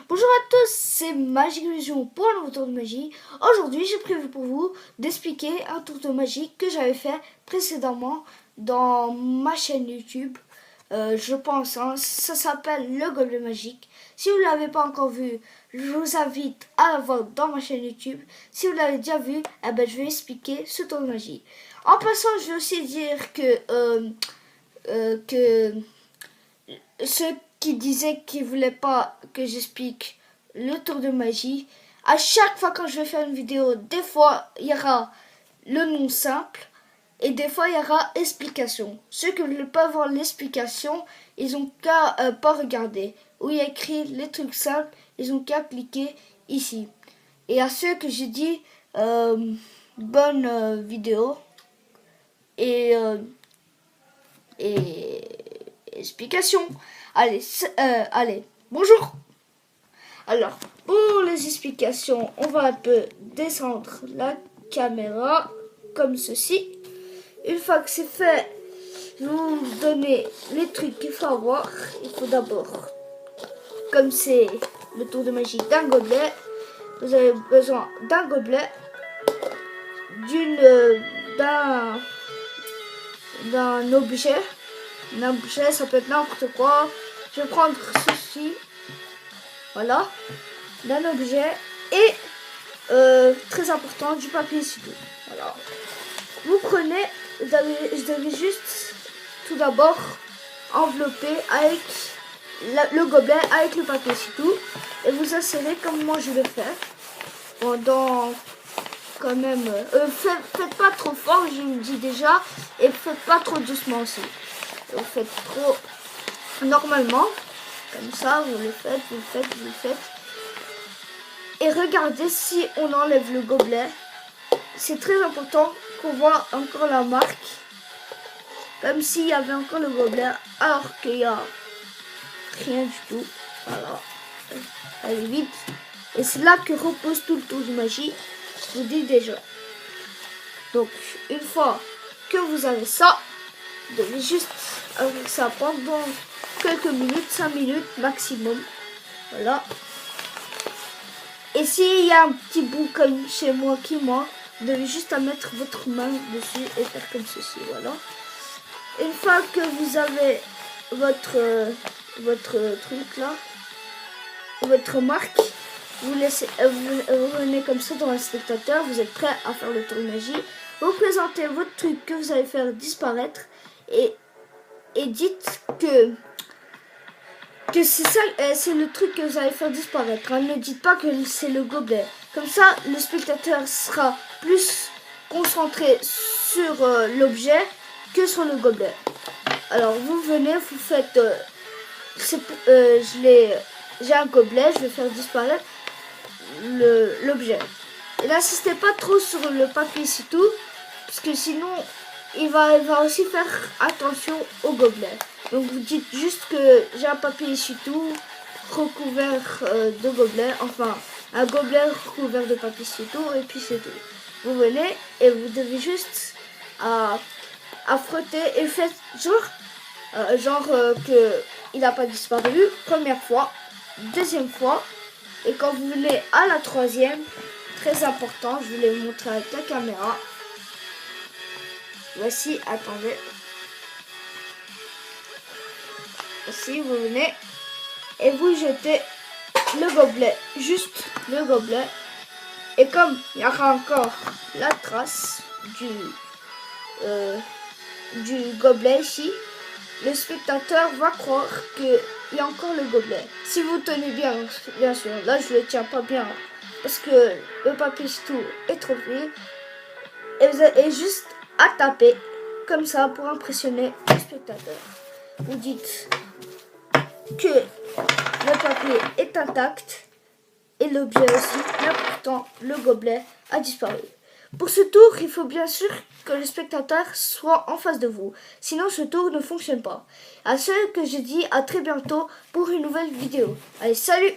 Bonjour à tous, c'est Magique Illusion pour un nouveau tour de magie. Aujourd'hui, j'ai prévu pour vous d'expliquer un tour de magie que j'avais fait précédemment dans ma chaîne YouTube. Je pense, ça s'appelle le Gobelet Magique. Si vous ne l'avez pas encore vu, je vous invite à la voir dans ma chaîne YouTube. Si vous l'avez déjà vu, je vais expliquer ce tour de magie. En passant, je vais aussi dire que ceux qui disaient qu'ils ne voulaient pas que j'explique le tour de magie, à chaque fois quand je vais faire une vidéo, des fois il y aura le nom simple et des fois il y aura explication. Ceux qui ne veulent pas voir l'explication, ils ont qu'à pas regarder. Où il y a écrit les trucs simples, ils ont qu'à cliquer ici. Et à ceux que j'ai dit bonne vidéo et explication. Allez, bonjour. Alors, pour les explications, on va un peu descendre la caméra comme ceci. Une fois que c'est fait, je vais vous donner les trucs qu'il faut avoir. Il faut d'abord, comme c'est le tour de magie d'un gobelet, vous avez besoin d'un gobelet, d'un objet. Un objet, ça peut être n'importe quoi. Je vais prendre ceci. Voilà. D'un objet. Et, très important, du papier stylo. Voilà. Vous prenez, je devais juste, tout d'abord, envelopper avec le gobelet, avec le papier stylo. Et vous insérez comme moi je vais faire. Pendant, quand même, faites pas trop fort, je vous le dis déjà. Et faites pas trop doucement aussi. Vous faites trop normalement, comme ça, vous le faites. Et regardez si on enlève le gobelet. C'est très important qu'on voit encore la marque. Comme s'il y avait encore le gobelet, alors qu'il n'y a rien du tout. Voilà. Elle est vide. Et c'est là que repose tout le tour de magie. Je vous dis déjà. Donc, une fois que vous avez ça, vous devez juste avec ça pendant quelques minutes, 5 minutes maximum. Voilà. Et s'il y a un petit bout comme chez moi qui manque, vous devez juste à mettre votre main dessus et faire comme ceci. Voilà. Une fois que vous avez votre truc là, votre marque, vous venez comme ça dans un spectateur, vous êtes prêt à faire le tour de magie. Vous présentez votre truc que vous allez faire disparaître et dites que c'est ça, c'est le truc que vous allez faire disparaître. Ne dites pas que c'est le gobelet. Comme ça, le spectateur sera plus concentré sur l'objet que sur le gobelet. Alors, vous venez, vous faites... j'ai un gobelet, je vais faire disparaître l'objet. Et n'insistez pas trop sur le papier tout, parce que sinon... Il va aussi faire attention au gobelet. Donc vous dites juste que j'ai un papier essuie-tout recouvert de gobelet. Enfin, un gobelet recouvert de papier essuie-tout et puis c'est tout. Vous venez et vous devez juste à frotter et faites genre que il n'a pas disparu. Première fois, deuxième fois. Et quand vous venez à la troisième, très important, je vais vous montrer avec la caméra. Voici, attendez. Voici, vous venez et vous jetez le gobelet, juste le gobelet. Et comme il y aura encore la trace du gobelet ici, le spectateur va croire qu'il y a encore le gobelet. Si vous tenez bien, bien sûr. Là, je ne le tiens pas bien parce que le papier tout est trop pris. Et vous avez juste à taper comme ça pour impressionner le spectateur. Vous dites que le papier est intact et l'objet aussi, mais pourtant le gobelet a disparu. Pour ce tour, il faut bien sûr que le spectateur soit en face de vous. Sinon, ce tour ne fonctionne pas. À ceux que je dis à très bientôt pour une nouvelle vidéo. Allez, salut!